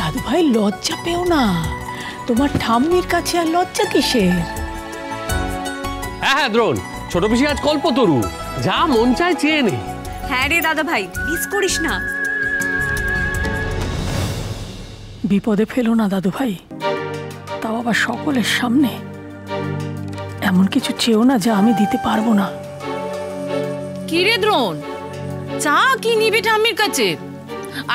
দাদু ভাই লজ্জা পেও না, তোমার ঠাম্মির কাছে আর লজ্জা কিসের? হ্যাঁ হ্যাঁ দ্রোণ, ছোট পিসি আজ কল্পতরু, যা মন চায় চেয়ে নে। হ্যাঁ রে দাদা ভাই, মিস করিস না। বিপদে ফেলো না দাদু ভাই, তাও আবার সকলের সামনে। এমন কিছু চেয়েও না যা আমি দিতে পারবো না। কি রে দ্রোণ, চা কি নিবি ঠাম্মির কাছে?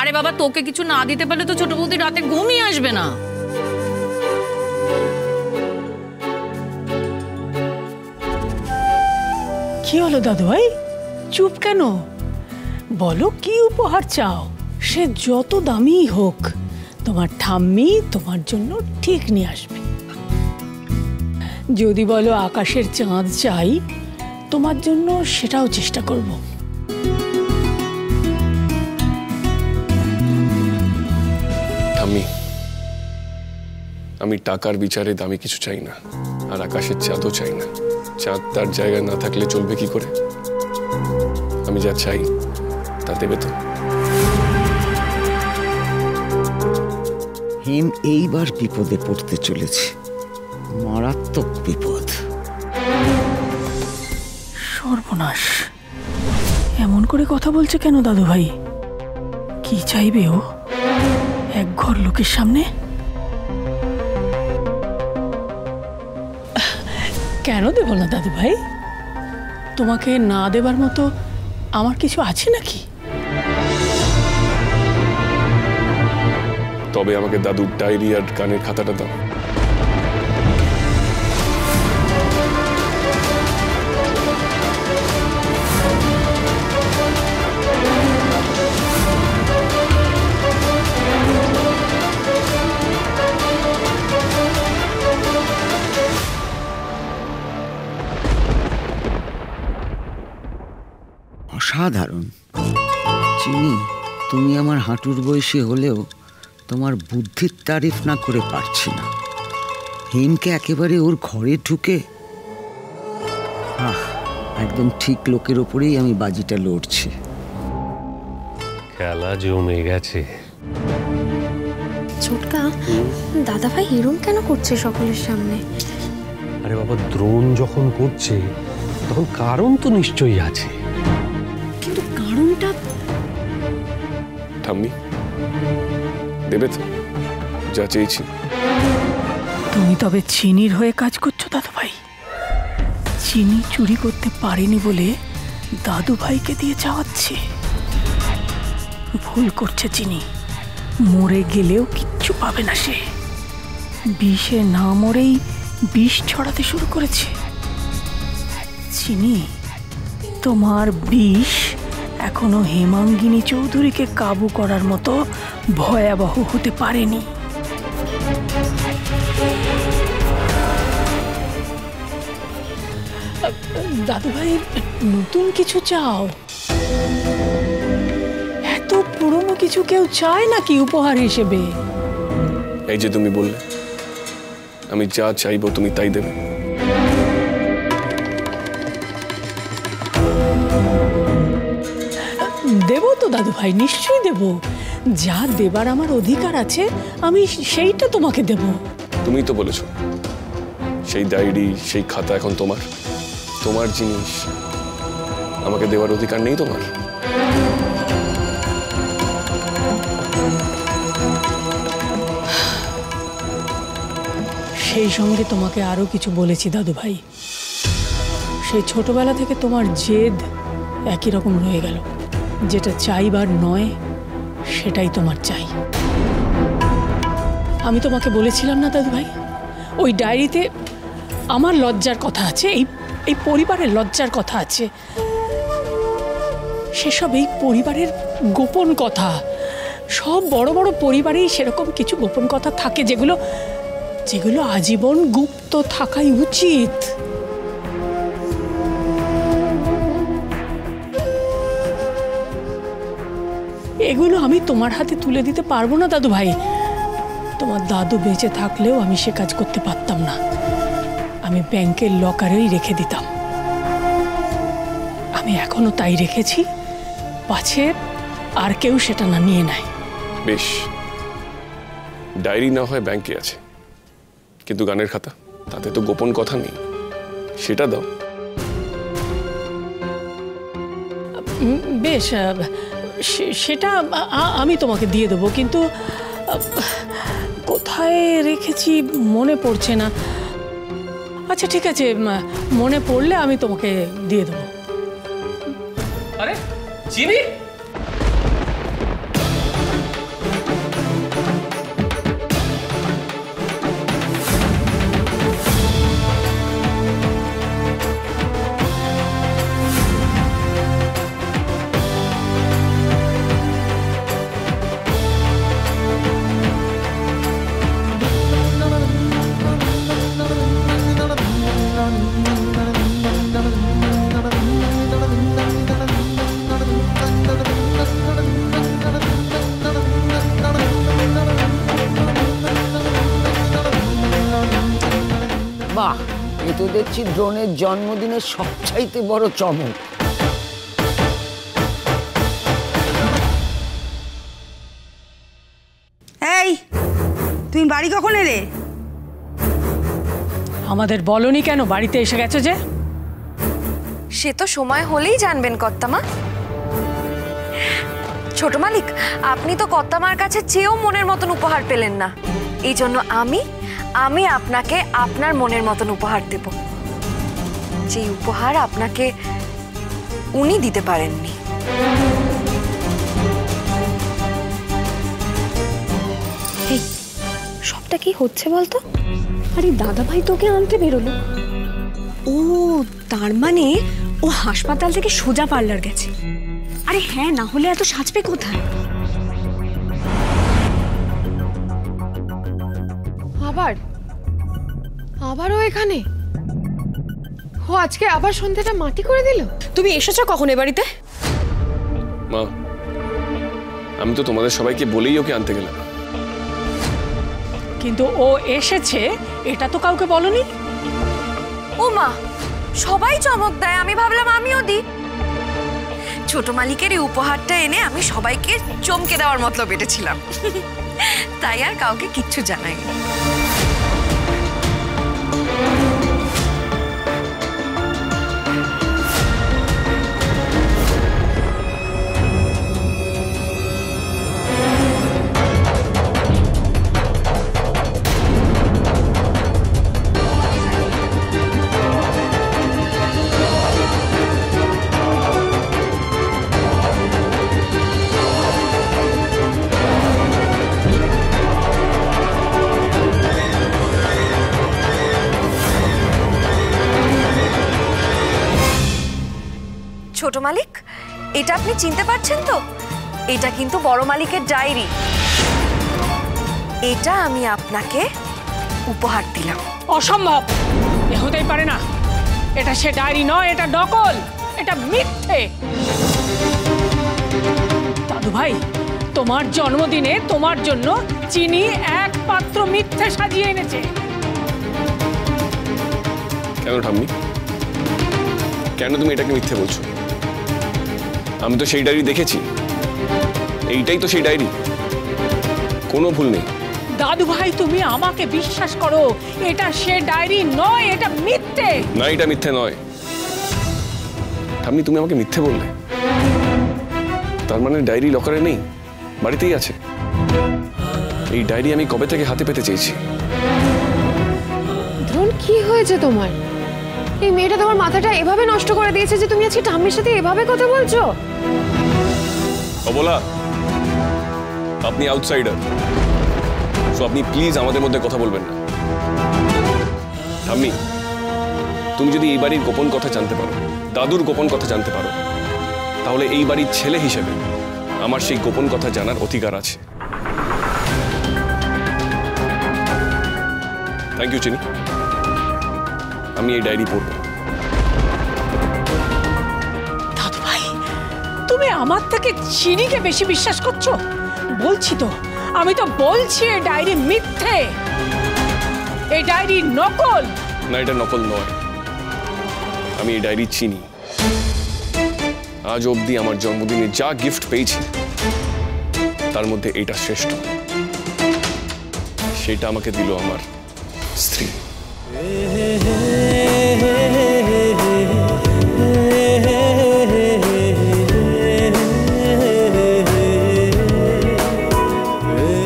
আরে বাবা, তোকে কিছু না দিতে পারলে তো ছোট বৌদি রাতে ঘুমিয়ে আসবে না। কি হলো দাদু ভাই, চুপ কেন? বলো কি উপহার চাও, সে যত দামি হোক তোমার ঠাম্মি তোমার জন্য ঠিক নিয়ে আসবে। যদি বলো আকাশের চাঁদ চাই, তোমার জন্য সেটাও চেষ্টা করব। ঠাম্মি, আমি টাকার বিচারে দামি কিছু চাই না, আর আকাশের চাঁদও চাই না। চাঁদ তার জায়গায় না থাকলে চলবে কি করে? আমি যা চাই তা দেবে তো? হিম এইবার বিপদে পড়তে চলেছে, মারাত্মক বিপদ। সর্বনাশ, এমন করে কথা বলছে কেন দাদু ভাই? কি চাইবে ও এক ঘর লোকের সামনে? কেন দেব না দাদু ভাই? তোমাকে না দেবার মতো আমার কিছু আছে নাকি? তবে আমাকে দাদুর ডায়েরি আর গানের খাতাটা দাও। অসাধারণ চিনি, তুমি আমার হাঁটুর বয়সী হলেও তোমার বুদ্ধির তারিফ না করে পারছি না। হেমকে একেবারে ওর ঘরে ঢুকে একদম ঠিক লোকের ওপরেই আমি বাজিটা লড়ছি। খেলা জমে গেছে। ছোটকা, দাদা ভাই এরম কেন করছে সকলের সামনে? আরে বাবা, দ্রোণ যখন করছে তখন কারণ তো নিশ্চয়ই আছে। কিন্তু কারণটা? ঠাম্মি, দেবে তো যা চেয়েছি? তুমি তবে চিনির হয়ে কাজ করছো দাদু ভাই? চিনি চুরি করতে পারেনি বলে দাদু ভাইকে দিয়ে চাওয়াচ্ছে। ভুল করছে চিনি, মরে গেলেও কিচ্ছু পাবে না সে। বিষে না মরেই বিষ ছড়াতে শুরু করেছে। চিনি, তোমার বিষ এখনো হেমাঙ্গিনী চৌধুরীকে কাবু করার মতো ভয়াবহ হতে পারেনি। দাদু ভাই, নতুন কিছু চাও? এত পুরনো কিছু কেউ চায় নাকি উপহার হিসেবে? এই যে তুমি বললে আমি যা চাইবো তুমি তাই দেবে। দেব তো দাদু ভাই, নিশ্চয়ই দেব। যা দেবার আমার অধিকার আছে আমি সেইটা তোমাকে দেব। তুমি তো বলেছো সেই ডায়েরি, সেই খাতা এখন তোমার, তোমার জিনিস, আমাকে দেওয়ার অধিকার নেই তোমার? সেই সঙ্গে তোমাকে আরো কিছু বলেছি দাদু ভাই। সেই ছোটবেলা থেকে তোমার জেদ একই রকম রয়ে গেল। যেটা চাইবার নয় সেটাই তোমার চাই। আমি তোমাকে বলেছিলাম না দাদু ভাই, ওই ডায়েরিতে আমার লজ্জার কথা আছে, এই পরিবারের লজ্জার কথা আছে। সেসব এই পরিবারের গোপন কথা। সব বড় বড় পরিবারেই সেরকম কিছু গোপন কথা থাকে যেগুলো আজীবন গুপ্ত থাকাই উচিত। এগুলো আমি তোমার হাতে তুলে দিতে পারবো না দাদু ভাই। তোমার দাদু বেঁচে থাকলেও আমি সে কাজ করতে পারতাম না। আমি ব্যাংকের লকারেই রেখে দিতাম। আমি এখনো তাই রেখেছি, পাছে আর কেউ সেটা না নিয়ে নেয়। বেশ, ডায়েরি না হয় ব্যাংকে আছে, কিন্তু গানের খাতা তাতে তো গোপন কথা নেই, সেটা দাও। বেশ, সেটা আমি তোমাকে দিয়ে দেবো, কিন্তু কোথায় রেখেছি মনে পড়ছে না। আচ্ছা ঠিক আছে, মনে পড়লে আমি তোমাকে দিয়ে দেবো। আরে চিনি, বাহ, এ তো দেখছি ড্রোনের জন্মদিনের সবচাইতে বড় চমক। এই, তুমি বাড়ি কখন এলে? আমাদের বলনি কেন বাড়িতে এসে গেছো যে? সে তো সময় হলেই জানবেন কর্তামা। ছোট মালিক, আপনি তো কর্তামার কাছে চেয়েও মনের মতন উপহার পেলেন না, এই জন্য আমি আপনাকে আপনার মনের মতন উপহার দেব, যে উপহার আপনাকে উনি দিতে পারেননি। এই সবটা কি হচ্ছে বলতো? আরে দাদা ভাই তোকে আনতে বেরোলো। ও, তার মানে ও হাসপাতাল থেকে সোজা পার্লার গেছে। আরে হ্যাঁ, না হলে এত সাজবে কোথায়? আবারও এখানে? ও আজকে আবার সন্ধ্যাটা মাটি করে দিল। তুমি এসেছো কখন এ বাড়িতে? মা, আমি তো তোমাদের সবাইকে বলেই ওকে আনতে গেলাম। কিন্তু ও এসেছে এটা তো কাউকে বলনি। ও মা, সবাই চমক দেয়, আমি ভাবলাম আমিও দিই। ছোট মালিকের এই উপহারটা এনে আমি সবাইকে চমকে দেওয়ার মতলব এটেছিলাম, তাই আর কাউকে কিচ্ছু জানাইনি। ছোট মালিক, এটা আপনি চিনতে পারছেন তো? এটা কিন্তু বড় মালিকের ডায়েরি। এটা আমি আপনাকে উপহার দিলাম। অসম্ভব, এ হতেই পারে না। এটা সে ডায়েরি নয়, এটা নকল, এটা মিথ্যে। দাদু ভাই, তোমার জন্মদিনে তোমার জন্য চিনি এক পাত্র মিথ্যে সাজিয়ে এনেছে। কেন ঠাম্মি, কেন তুমি এটাকে মিথ্যে বলছো? আমি তো সেই ডায়েরি দেখেছি, এইটাই তো সেই ডায়েরি, কোনো ভুল নেই। দাদু ভাই, তুমি আমাকে বিশ্বাস করো, এটা সে ডায়েরি নয়, এটা মিথ্যে। না, এটা মিথ্যে নয়। ঠাম্মি, তুমি আমাকে মিথ্যে বললে? তার মানে ডায়েরি লকারে নেই, বাড়িতেই আছে। এই ডায়েরি আমি কবে থেকে হাতে পেতে চেয়েছি। দ্রোণ, কি হয়েছে তোমার? এই মেয়েটা তোমার মাথাটা এভাবে নষ্ট করে দিয়েছে যে তুমি আজকে ঠাম্মির সাথে এভাবে কথা বলছো। অবলা, আপনি আউটসাইডার, সো আপনি প্লিজ আমাদের মধ্যে কথা বলবেন না। ঠাম্মি, তুমি যদি এই বাড়ির গোপন কথা জানতে পারো, দাদুর গোপন কথা জানতে পারো, তাহলে এই বাড়ির ছেলে হিসেবে আমার সেই গোপন কথা জানার অধিকার আছে। থ্যাংক ইউ চিনি, আমি এই ডায়েরি পড়ব। দাদু ভাই, তুমি আমার থেকে চিনিকে বেশি বিশ্বাস করছো? বলছি তো, আমি তো বলছি এই ডায়েরি মিথ্যে, এই ডায়েরি নকল। না, এটা নকল নয়, আমি এই ডায়েরি চিনি। আজ অবধি আমার জন্মদিনে যা গিফট পেয়েছি তার মধ্যে এটা শ্রেষ্ঠ। সেটা আমাকে দিল আমার স্ত্রী।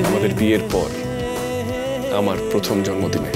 আমাদের বিয়ের পর আমার প্রথম জন্মদিনে।